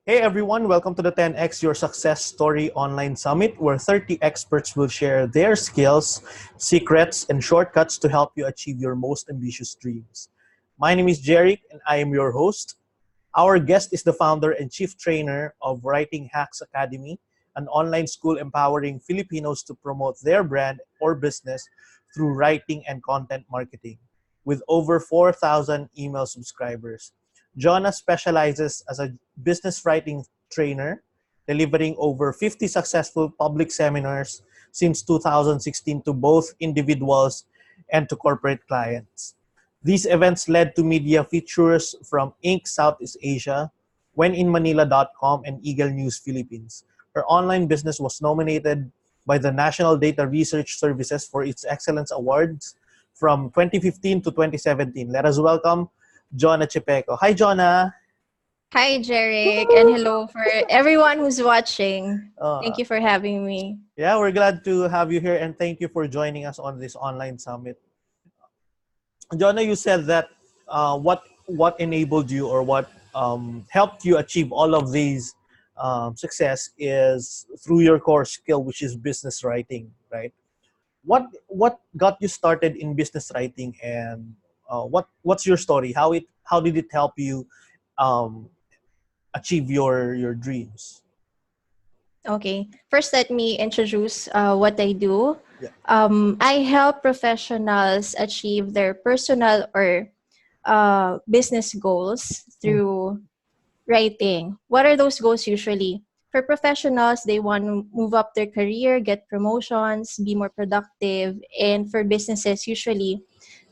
Hey everyone, welcome to the 10x Your Success Story Online Summit, where 30 experts will share their skills, secrets, and shortcuts to help you achieve your most ambitious dreams. My name is Jeric, and I am your host. Our guest is the founder and chief trainer of Writing Hacks Academy, an online school empowering Filipinos to promote their brand or business through writing and content marketing. With over 4,000 email subscribers, Jonah specializes as a business writing trainer, delivering over 50 successful public seminars since 2016 to both individuals and to corporate clients. These events led to media features from Inc. Southeast Asia, WhenInManila.com, and Eagle News Philippines. Her online business was nominated by the National Data Research Services for its Excellence Awards from 2015 to 2017. Let us welcome Jonah Chipeco. Hi, Jonah. Hi, Jeric, and hello for everyone who's watching. Uh, Thank you for having me. yeah, we're glad to have you here and thank you for joining us on this online summit. Jonah, you said that what enabled you or what helped you achieve all of these success is through your core skill, which is business writing, right? What got you started in business writing, and what's your story? How did it help you um, achieve your dreams? Okay, first let me introduce what I do. Yeah. I help professionals achieve their personal or business goals Mm. through writing. What are those goals usually? For professionals, they want to move up their career, get promotions, be more productive. And for businesses, usually,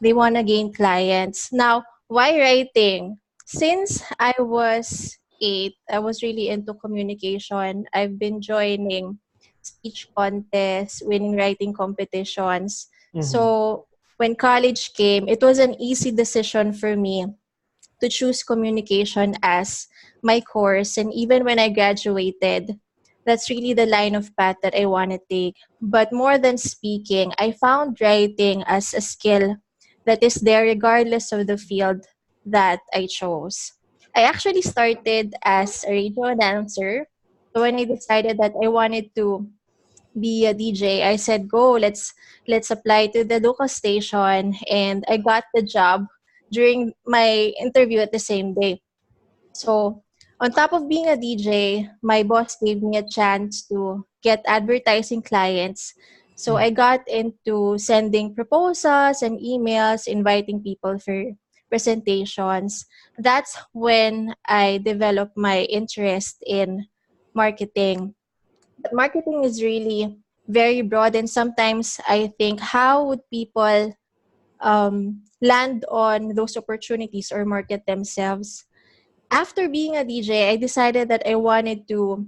they want to gain clients. Now, why writing? Since I was 8, I was really into communication. I've been joining speech contests, winning writing competitions. Mm-hmm. So when college came, it was an easy decision for me to choose communication as my course. And even when I graduated, that's really the line of path that I want to take. But more than speaking, I found writing as a skill that is there regardless of the field that I chose. I actually started as a radio announcer. So when I decided that I wanted to be a DJ, I said, "Go, let's apply to the local station," and I got the job during my interview at the same day. So, on top of being a DJ, my boss gave me a chance to get advertising clients. So, I got into sending proposals and emails, inviting people for presentations. That's when I developed my interest in marketing. But marketing is really very broad, and sometimes I think, how would people land on those opportunities or market themselves? After being a DJ, I decided that I wanted to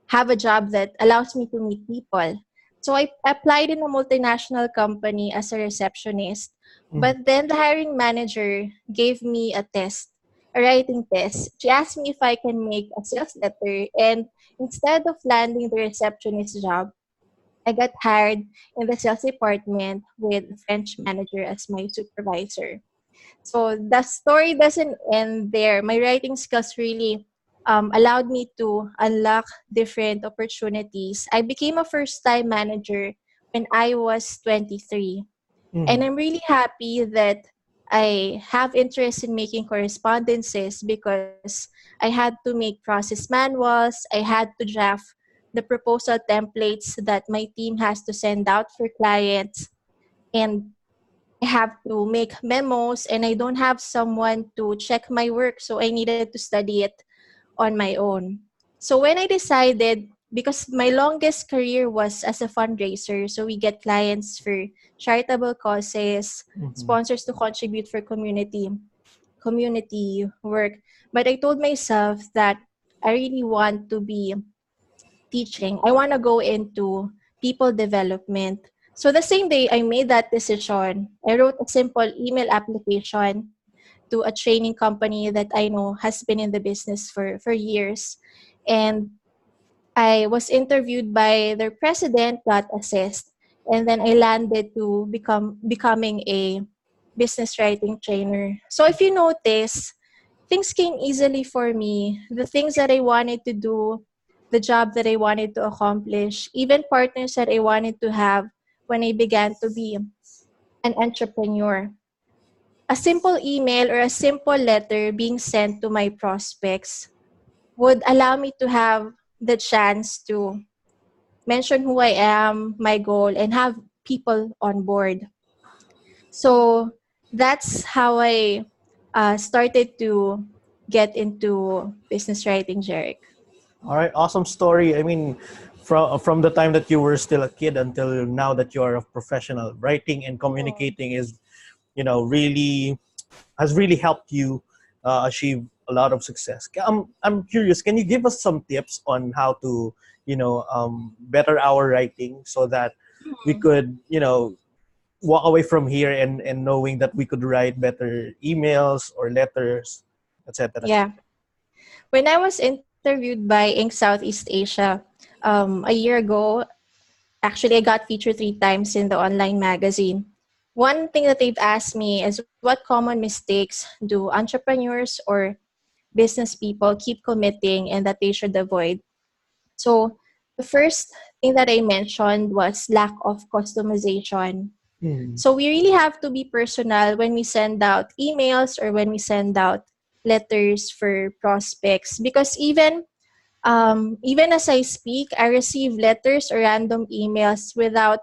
have a job that allows me to meet people. So I applied in a multinational company as a receptionist. Mm-hmm. But then the hiring manager gave me a test, a writing test. She asked me if I can make a sales letter. And instead of landing the receptionist job, I got hired in the sales department with a French manager as my supervisor. So the story doesn't end there. My writing skills really allowed me to unlock different opportunities. I became a first time manager when I was 23. Mm-hmm. And I'm really happy that I have interest in making correspondences because I had to make process manuals, I had to draft the proposal templates that my team has to send out for clients, and I have to make memos, and I don't have someone to check my work, so I needed to study it on my own. So when I decided, because my longest career was as a fundraiser, so we get clients for charitable causes, Mm-hmm. sponsors to contribute for community work. But I told myself that I really want to be teaching. I want to go into people development. So the same day I made that decision, I wrote a simple email application to a training company that I know has been in the business for years. And I was interviewed by their president, got assessed, and then I landed to becoming a business writing trainer. So if you notice, things came easily for me. The things that I wanted to do, the job that I wanted to accomplish, even partners that I wanted to have when I began to be an entrepreneur. A simple email or a simple letter being sent to my prospects would allow me to have the chance to mention who I am, my goal, and have people on board. So that's how I started to get into business writing, Jeric. All right, awesome story. I mean, from the time that you were still a kid until now that you are a professional, writing and communicating is, really has really helped you achieve a lot of success. I'm curious. Can you give us some tips on how to, better our writing so that we could, walk away from here and knowing that we could write better emails or letters, etc. Yeah. When I was interviewed by Inc. Southeast Asia a year ago, actually, I got featured 3 times in the online magazine. One thing that they've asked me is what common mistakes do entrepreneurs or business people keep committing and that they should avoid. So the first thing that I mentioned was lack of customization. Mm. So we really have to be personal when we send out emails or when we send out letters for prospects because even as I speak, I receive letters or random emails without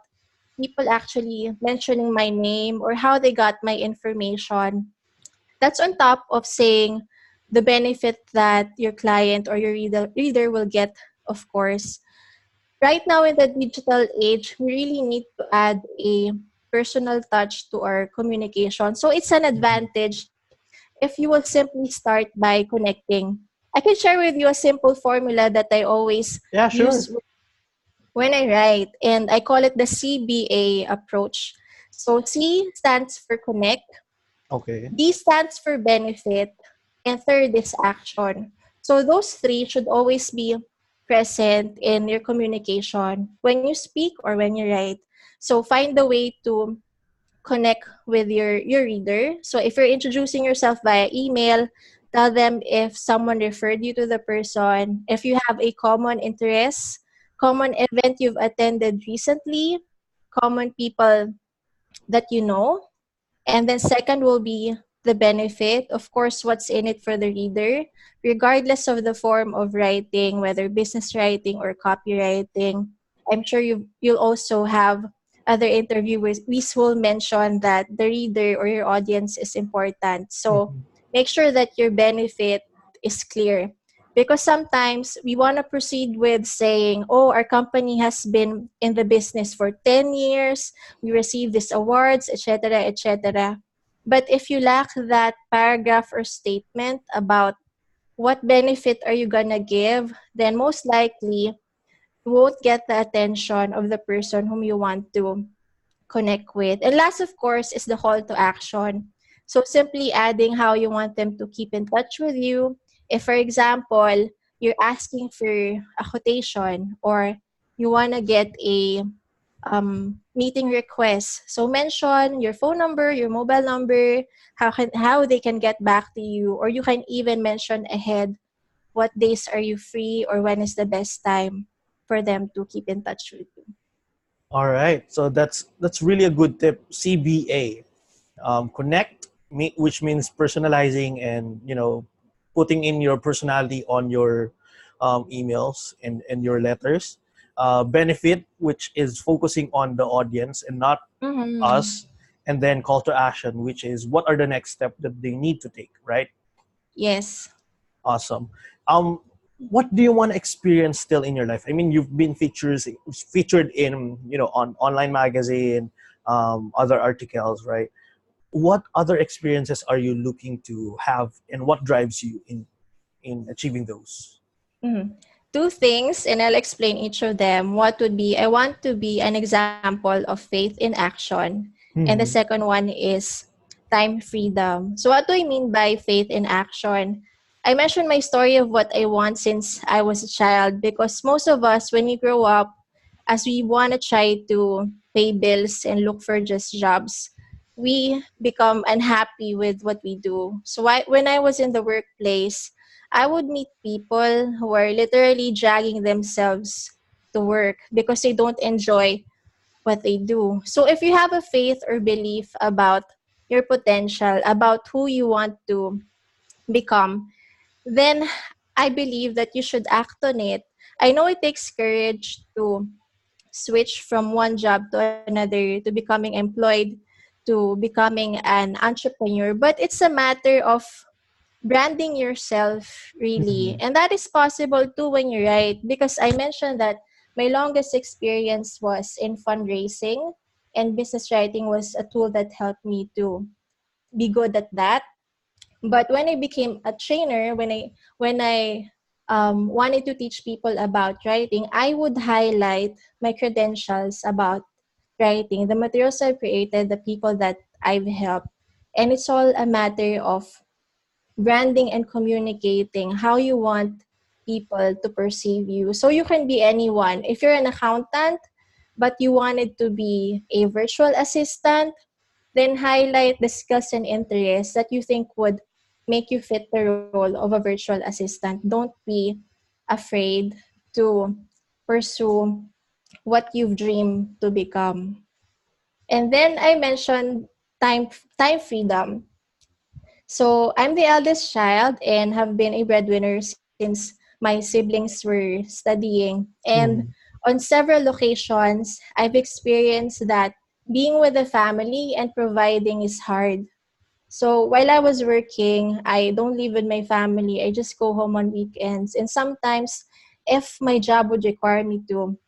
people actually mentioning my name or how they got my information. That's on top of saying the benefit that your client or your reader will get, of course. Right now in the digital age, we really need to add a personal touch to our communication. So it's an advantage if you will simply start by connecting. I can share with you a simple formula that I always Yeah, sure. use when I write, and I call it the CBA approach. So C stands for connect, Okay. B stands for benefit, and third is action. So those three should always be present in your communication when you speak or when you write. So find a way to connect with your reader. So if you're introducing yourself via email, tell them if someone referred you to the person, if you have a common interest, common event you've attended recently, common people that you know, and then second will be the benefit, of course, what's in it for the reader, regardless of the form of writing, whether business writing or copywriting. I'm sure you'll also have other interviewers will mention that the reader or your audience is important. So Mhm. make sure that your benefit is clear. Because sometimes we want to proceed with saying, oh, our company has been in the business for 10 years, we receive these awards, etc., etc. But if you lack that paragraph or statement about what benefit are you gonna give, then most likely you won't get the attention of the person whom you want to connect with. And last, of course, is the call to action. So simply adding how you want them to keep in touch with you. If, for example, you're asking for a quotation or you want to get a meeting request, so mention your phone number, your mobile number, how they can get back to you, or you can even mention ahead what days are you free or when is the best time for them to keep in touch with you. All right. So that's really a good tip. CBA, connect, which means personalizing and putting in your personality on your emails and your letters. Benefit, which is focusing on the audience and not Mm-hmm. us, and then call to action, which is what are the next step that they need to take. Right. Yes. Awesome. Um, what do you want to experience still in your life? I mean, you've been featured in on online magazine, other articles, right? What other experiences are you looking to have, and what drives you in achieving those? Mhm. Two things, and I'll explain each of them. What would be I want to be an example of faith in action, and the Hmm. second one is time freedom. So, what do I mean by faith in action? I mentioned my story of what I want since I was a child because most of us, when we grow up, as we want to try to pay bills and look for just jobs, we become unhappy with what we do. So when I was in the workplace, I would meet people who are literally dragging themselves to work because they don't enjoy what they do. So if you have a faith or belief about your potential, about who you want to become, then I believe that you should act on it. I know it takes courage to switch from one job to another, to becoming employed, to becoming an entrepreneur, but it's a matter of branding yourself really. Mhm. And that is possible too when you write, because I mentioned that my longest experience was in fundraising, and business writing was a tool that helped me to be good at that. But when I became a trainer, when I wanted to teach people about writing, I would highlight my credentials about writing, the materials I've created, the people that I've helped. And it's all a matter of branding and communicating how you want people to perceive you. So you can be anyone. If you're an accountant, but you wanted to be a virtual assistant, then highlight the skills and interests that you think would make you fit the role of a virtual assistant. Don't be afraid to pursue what you've dreamed to become. And then I mentioned time time freedom. So I'm the eldest child and have been a breadwinner since my siblings were studying. And Mhm. on several occasions, I've experienced that being with the family and providing is hard. So while I was working, I don't live with my family. I just go home on weekends. And sometimes, if my job would require me to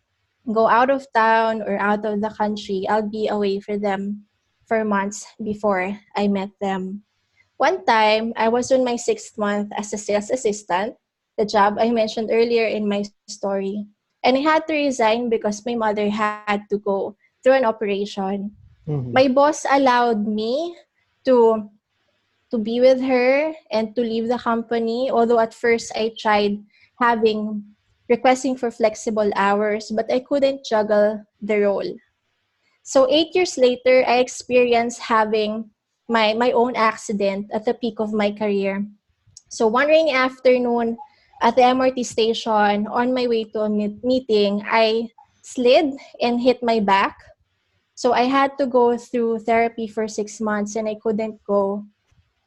go out of town or out of the country, I'll be away for them for months before I met them. One time, I was on my 6th month as a sales assistant, the job I mentioned earlier in my story. And I had to resign because my mother had to go through an operation. My Mhm. boss allowed me to be with her and to leave the company. Although at first I tried having requesting for flexible hours, but I couldn't juggle the role. So 8 years later, I experienced having my own accident at the peak of my career. So one rainy afternoon at the MRT station on my way to a meeting, I slid and hit my back. So I had to go through therapy for 6 months and I couldn't go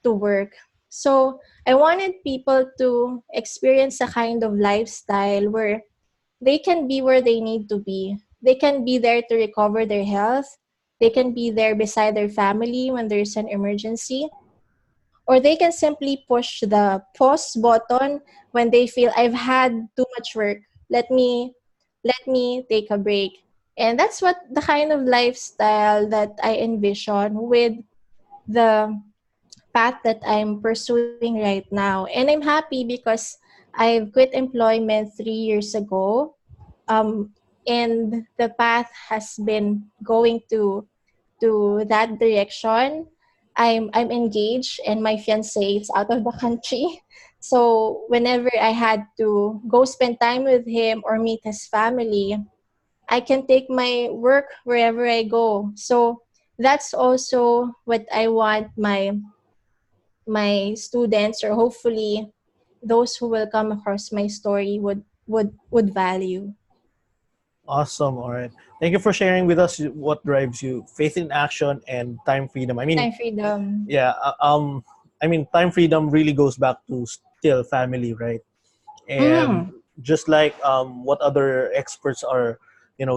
to work. So I wanted people to experience a kind of lifestyle where they can be where they need to be. They can be there to recover their health. They can be there beside their family when there's an emergency. Or they can simply push the pause button when they feel I've had too much work. Let me take a break. And that's what the kind of lifestyle that I envision with the path that I'm pursuing right now. And I'm happy because I've quit employment 3 years ago. And the path has been going to that direction. I'm engaged and my fiance is out of the country. So whenever I had to go spend time with him or meet his family, I can take my work wherever I go. So that's also what I want my students, or hopefully those who will come across my story, would value. Awesome. All right. Thank you for sharing with us what drives you, faith in action and time freedom. Time freedom. Yeah. Time freedom really goes back to still family, right? And Mm. just like what other experts are,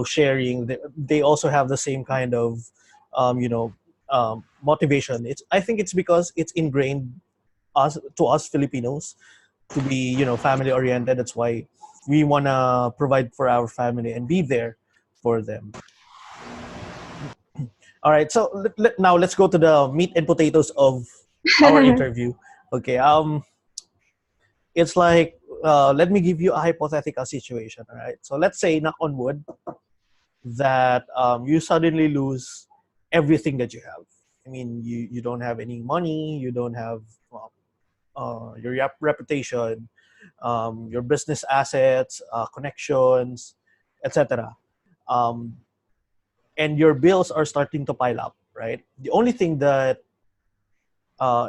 sharing, they also have the same kind of, um, you know, motivation. I think it's because it's ingrained us Filipinos to be, family oriented. That's why we wanna provide for our family and be there for them. All right. So now let's go to the meat and potatoes of our interview. Okay. It's like, let me give you a hypothetical situation. All right. So let's say, knock on wood, that you suddenly lose everything that you have. I mean, you don't have any money. You don't have your reputation, your business assets, connections, etc. Um, and your bills are starting to pile up, right? The only thing that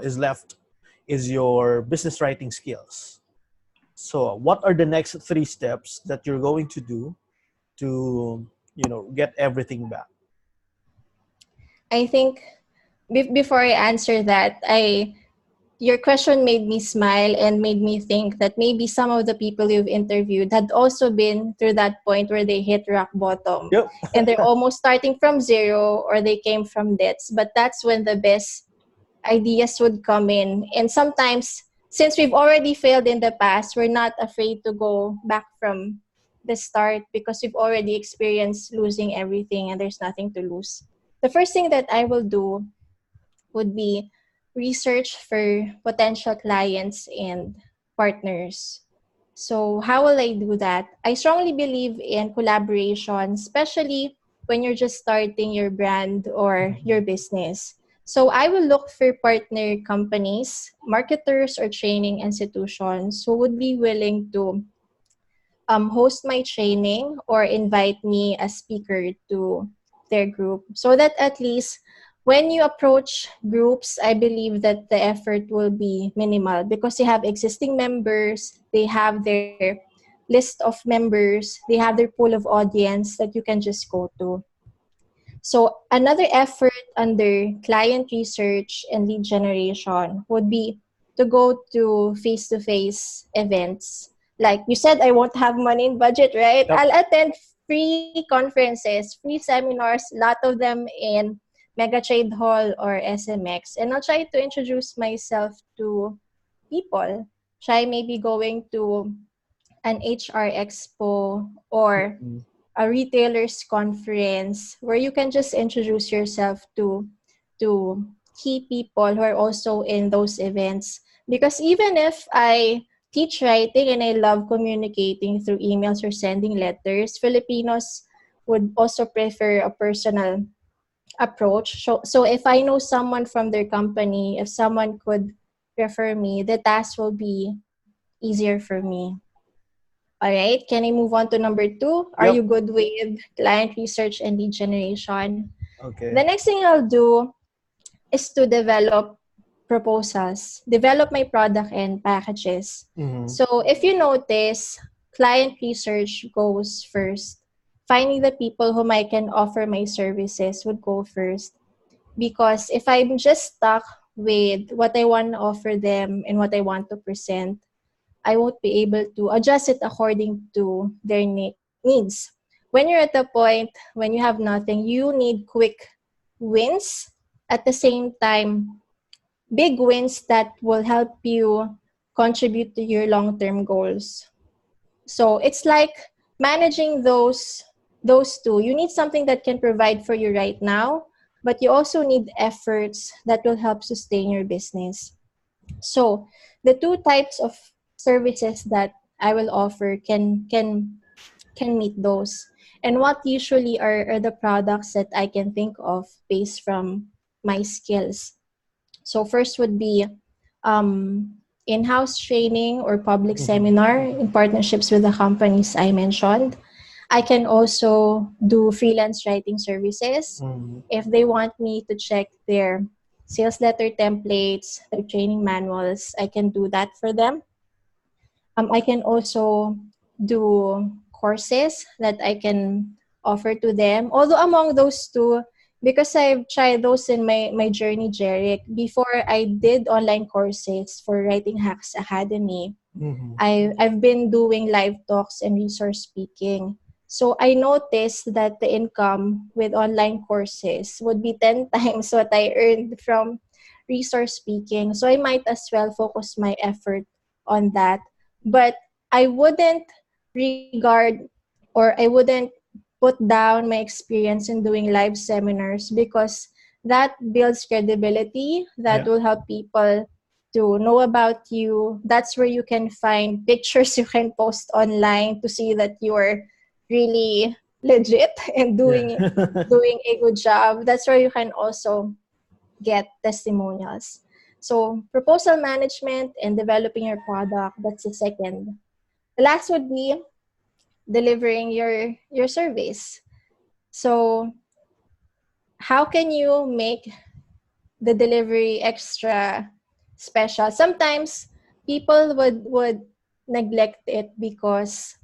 is left is your business writing skills. So, what are the next 3 steps that you're going to do to, get everything back? I think before I answer that, your question made me smile and made me think that maybe some of the people you've interviewed had also been through that point where they hit rock bottom Yep. and they're almost starting from zero, or they came from debts. But that's when the best ideas would come in. And sometimes, since we've already failed in the past, we're not afraid to go back from the start because we've already experienced losing everything and there's nothing to lose. The first thing that I will do would be research for potential clients and partners. So, how will I do that? I strongly believe in collaboration, especially when you're just starting your brand or your business. So, I will look for partner companies, marketers, or training institutions who would be willing to host my training or invite me as speaker to their group, so that at least when you approach groups, I believe that the effort will be minimal because they have existing members, they have their list of members, they have their pool of audience that you can just go to. So another effort under client research and lead generation would be to go to face-to-face events. Like you said, I won't have money in budget, right? Yep. I'll attend free conferences, free seminars, a lot of them in Mega Trade Hall or SMX. And I'll try to introduce myself to people. Try maybe going to an HR expo or Mhm. a retailers conference where you can just introduce yourself to key people who are also in those events. Because even if I teach writing and I love communicating through emails or sending letters, Filipinos would also prefer a personal approach. So if I know someone from their company, if someone could refer me, the task will be easier for me. All right, can I move on to number 2? Are you Yep. good with client research and lead generation? The Okay. next thing I'll do is to develop proposals, develop my product and packages. Mm-hmm. So if you notice, client research goes first. Finding the people whom I can offer my services would go first. Because if I'm just stuck with what I want to offer them and what I want to present, I won't be able to adjust it according to their needs. When you're at the point when you have nothing, you need quick wins. At the same time, big wins that will help you contribute to your long-term goals. So it's like managing those two. You need something that can provide for you right now, but you also need efforts that will help sustain your business. So the two types of services that I will offer can meet those. And what usually are the products that I can think of based from my skills. So first would be in-house training or public Mm-hmm. seminar in partnerships with the companies I mentioned. I can also do freelance writing services. Mm-hmm. If they want me to check their sales letter templates, their training manuals, I can do that for them. I can also do courses that I can offer to them. Although among those two, because I've tried those in my journey, Jeric, before I did online courses for Writing Hacks Academy, Mm-hmm. I've been doing live talks and resource speaking. So I noticed that the income with online courses would be 10 times what I earned from resource speaking. So I might as well focus my effort on that. But I wouldn't regard or I wouldn't put down my experience in doing live seminars because that builds credibility that Yeah. will help people to know about you. That's where you can find pictures you can post online to see that you're really legit and Yeah. doing a good job. That's where you can also get testimonials. So proposal management and developing your product, that's the second. The last would be delivering your service. So how can you make the delivery extra special? Sometimes people would neglect it because,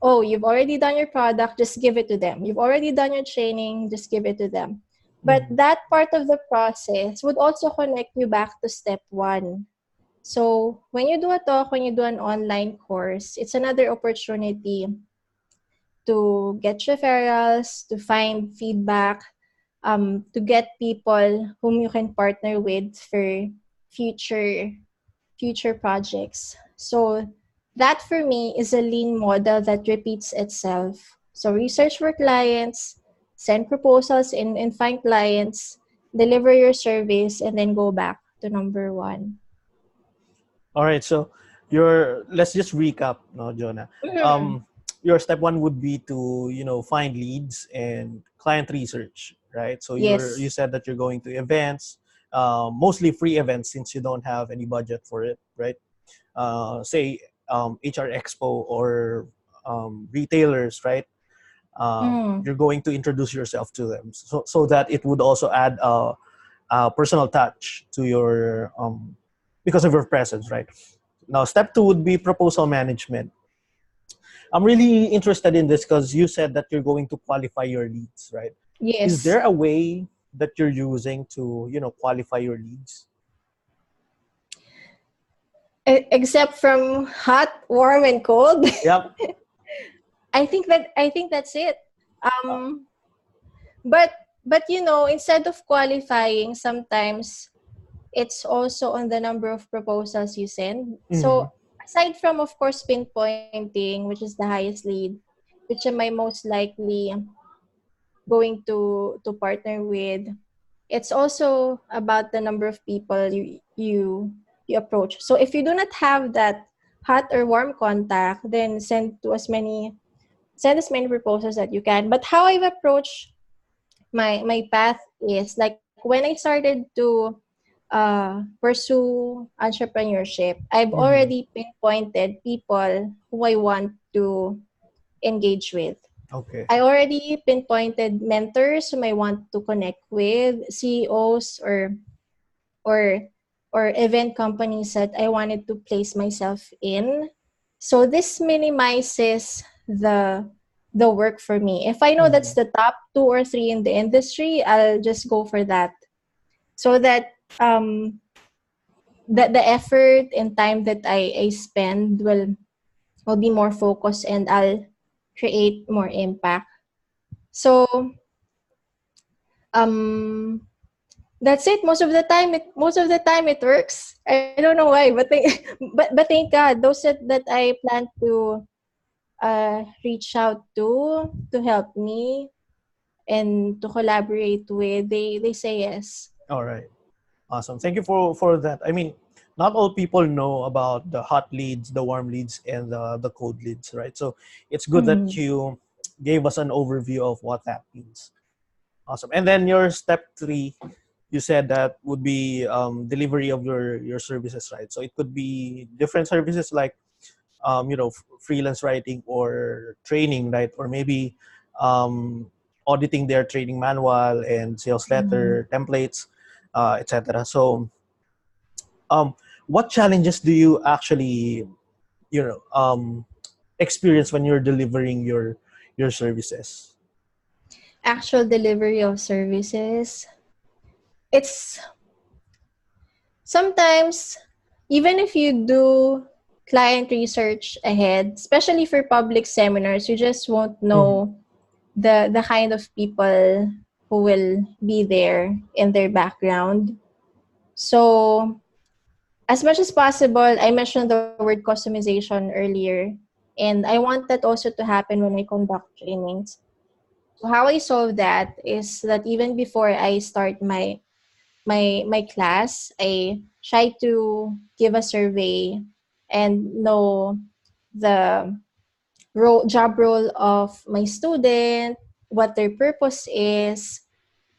oh, you've already done your product, just give it to them. You've already done your training, just give it to them. But Mhm. that part of the process would also connect you back to step one. So when you do a talk, when you do an online course, it's another opportunity to get referrals, to find feedback, to get people whom you can partner with for future future projects. So that for me is a lean model that repeats itself. So research for clients, send proposals and find clients, deliver your service, and then go back to number one. All right, so your let's just recap, no, Jonah. Mhm. Um, your step one would be to find leads and client research, right? So you Yes. said that you're going to events, mostly free events since you don't have any budget for it, right? Say HR Expo or retailers, right? Mm. You're going to introduce yourself to them, so that it would also add a personal touch to your because of your presence, right? Now, step two would be proposal management. I'm really interested in this because you said that you're going to qualify your leads, right? Is Yes. there a way that you're using to, qualify your leads? Except from hot, warm, and cold. Yep. I think that's it. Uh, Um, but instead of qualifying, sometimes it's also on the number of proposals you send. mhm. So aside from, of course, pinpointing, which is the highest lead, which am I most likely going to partner with, it's also about the number of people you approach. So if you do not have that hot or warm contact, then send as many proposals that you can. But how I've approached my path is like when I started to pursue entrepreneurship, I've Mhm. already pinpointed people who I want to engage with. Okay. I already pinpointed mentors whom I want to connect with, CEOs or or event companies that I wanted to place myself in. So this minimizes the work for me. If I know that's Mhm. the top two or three in the industry, I'll just go for that. So that the effort and time that I spend will be more focused and I'll create more impact. So um that's it. Most of the time it works. I don't know why, but but thank God those that I plan to reach out to help me and to collaborate with, they say yes. All right. Awesome. Thank you for that. I mean, not all people know about the hot leads, the warm leads, and the cold leads, right? So it's good that Mm. you gave us an overview of what that means. Awesome. And then your step three, you said that would be delivery of your services, right? So it could be different services like freelance writing or training, right? Or maybe um, auditing their training manual and sales Mm. letter templates, etc. So um, what challenges do you actually you know um, experience when you're delivering your services? Actual delivery of services. It's sometimes, even if you do client research ahead, especially for public seminars, you just won't Mhm. know the kind of people who will be there in their background. So as much as possible, I mentioned the word customization earlier, and I want that also to happen when I conduct trainings. So how I solve that is that even before I start my class, I try to give a survey and know the job role of my student, what their purpose is,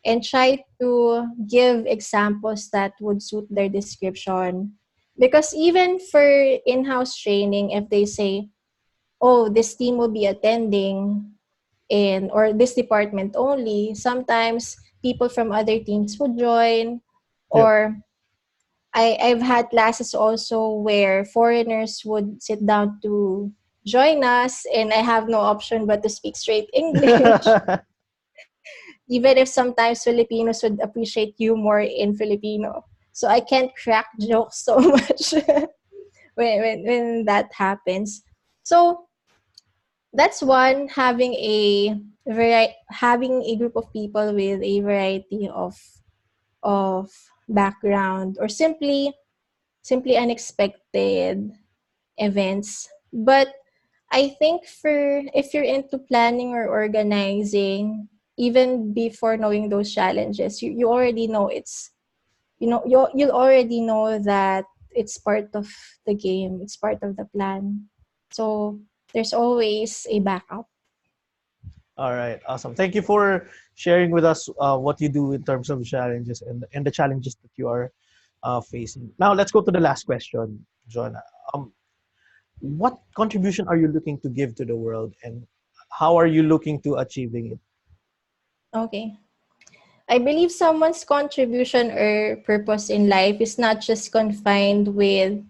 and try to give examples that would suit their description. Because even for in-house training, if they say, oh, this team will be attending in or this department only, sometimes people from other teams would join, Yep. or I've had classes also where foreigners would sit down to join us, and I have no option but to speak straight English. Even if sometimes Filipinos would appreciate humor in Filipino. So I can't crack jokes so much when that happens. So that's one, having a group of people with a variety of background, or simply unexpected events. But I think for if you're into planning or organizing, even before knowing those challenges, you already know you'll already know that it's part of the game, it's part of the plan. So there's always a backup. All right, awesome. Thank you for sharing with us what you do in terms of challenges and the challenges that you are facing. Now, let's go to the last question, Jonah. What contribution are you looking to give to the world, and how are you looking to achieving it? Okay. I believe someone's contribution or purpose in life is not just confined with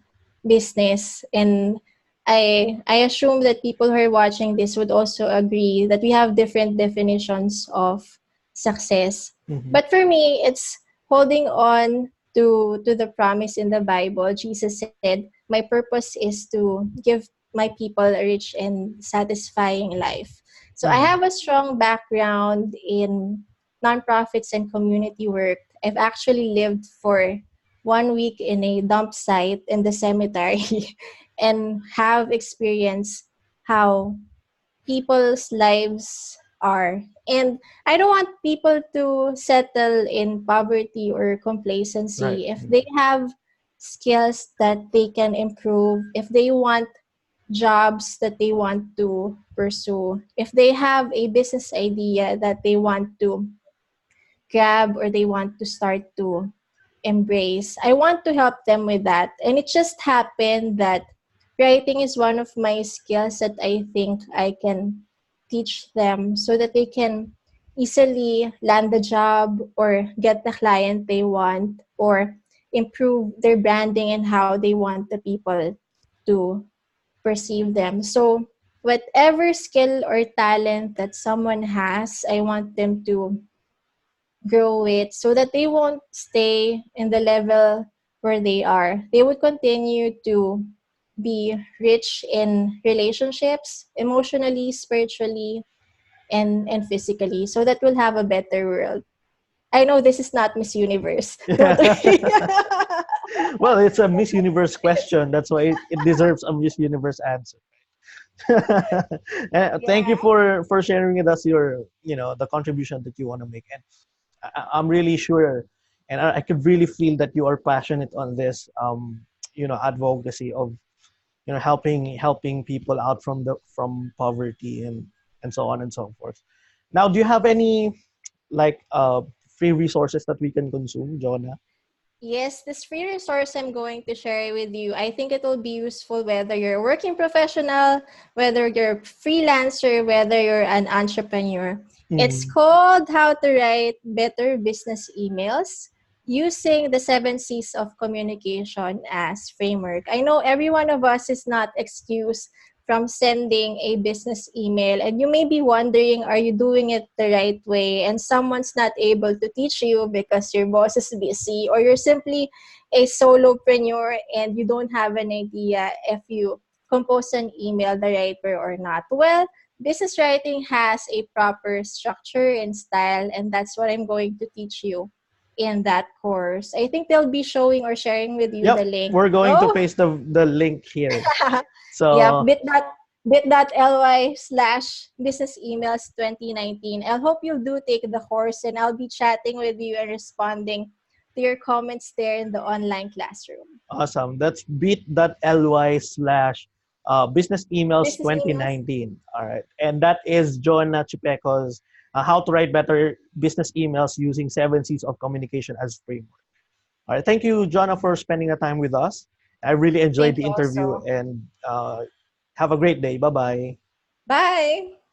business. And I assume that people who are watching this would also agree that we have different definitions of success. Mhm. But for me, it's holding on to the promise in the Bible. Jesus said, "My purpose is to give my people a rich and satisfying life." So I Mhm. have a strong background in nonprofits and community work. I've actually lived for 1 week in a dump site in the cemetery and have experienced how people's lives are. And I don't want people to settle in poverty or Right. complacency. If they have skills that they can improve, if they want jobs that they want to pursue, if they have a business idea that they want to grab or they want to start to embrace, I want to help them with that. And it just happened that writing is one of my skills that I think I can teach them so that they can easily land the job or get the client they want, or improve their branding and how they want the people to perceive them. So whatever skill or talent that someone has, I want them to grow it so that they won't stay in the level where they are. They would continue to be rich in relationships, emotionally, spiritually, and physically, so that we'll have a better world. I know this is not Miss Universe. Don't worry. Well, it's a Miss Universe question. That's why it deserves a Miss Universe answer. Thank you Yeah. for sharing with us your the contribution that you want to make, and I'm really sure, and I could really feel that you are passionate on this advocacy of helping people out from poverty and so on and so forth. Now, do you have any like free resources that we can consume, Jonah? Yes, this free resource I'm going to share with you, I think it will be useful whether you're a working professional, whether you're a freelancer, whether you're an entrepreneur. It's Mm. called How to Write Better Business Emails using the 7 C's of communication as framework. I know every one of us is not excused from sending a business email, and you may be wondering, are you doing it the right way? And someone's not able to teach you because your boss is busy, or you're simply a solopreneur and you don't have an idea if you compose an email the right way or not. Well, business writing has a proper structure and style, and that's what I'm going to teach you in that course. I think they'll be showing or sharing with you the Yep, link. we're going to Oh, paste the link here. yep, So bit.ly/ business emails 2019. I hope you do take the course, and I'll be chatting with you and responding to your comments there in the online classroom. awesome. That's bit.ly/ business emails Business emails. 2019. All right. And that is Jonah Chipeco's How to Write Better Business Emails Using 7 C's of Communication as Framework. All right. Thank you, Jonah, for spending the time with us. I really enjoyed Thank the you interview, also. and have a great day. Bye bye. Bye.